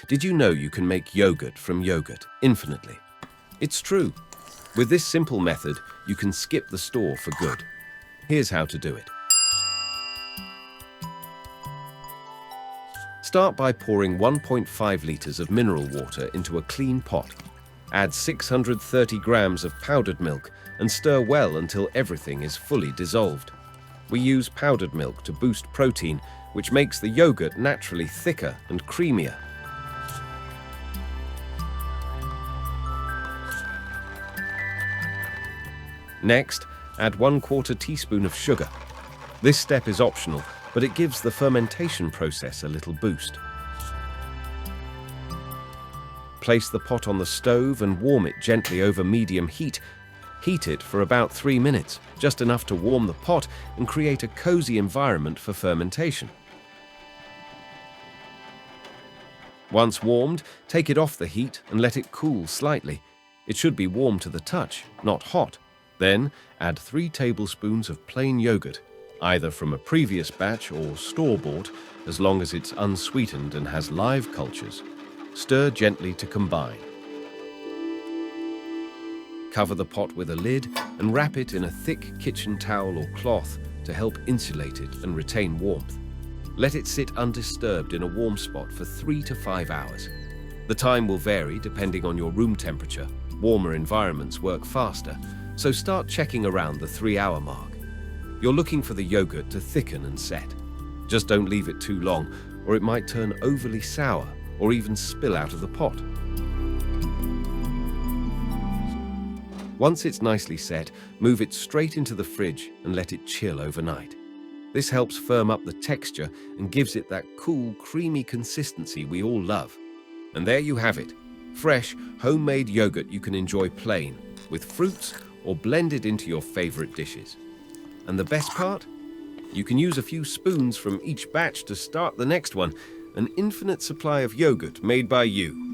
Did you know you can make yogurt from yogurt infinitely? It's true. With this simple method, you can skip the store for good. Here's how to do it. Start by pouring 1.5 liters of mineral water into a clean pot. Add 630 grams of powdered milk and stir well until everything is fully dissolved. We use powdered milk to boost protein, which makes the yogurt naturally thicker and creamier. Next, add 1/4 teaspoon of sugar. This step is optional, but it gives the fermentation process a little boost. Place the pot on the stove and warm it gently over medium heat. Heat it for about 3 minutes, just enough to warm the pot and create a cozy environment for fermentation. Once warmed, take it off the heat and let it cool slightly. It should be warm to the touch, not hot. Then, add 3 tablespoons of plain yogurt, either from a previous batch or store-bought, as long as it's unsweetened and has live cultures. Stir gently to combine. Cover the pot with a lid and wrap it in a thick kitchen towel or cloth to help insulate it and retain warmth. Let it sit undisturbed in a warm spot for 3 to 5 hours. The time will vary depending on your room temperature. Warmer environments work faster, so start checking around the 3-hour mark. You're looking for the yogurt to thicken and set. Just don't leave it too long, or it might turn overly sour or even spill out of the pot. Once it's nicely set, move it straight into the fridge and let it chill overnight. This helps firm up the texture and gives it that cool, creamy consistency we all love. And there you have it, fresh, homemade yogurt you can enjoy plain, with fruits, or blend it into your favorite dishes. And the best part? You can use a few spoons from each batch to start the next one, an infinite supply of yogurt made by you.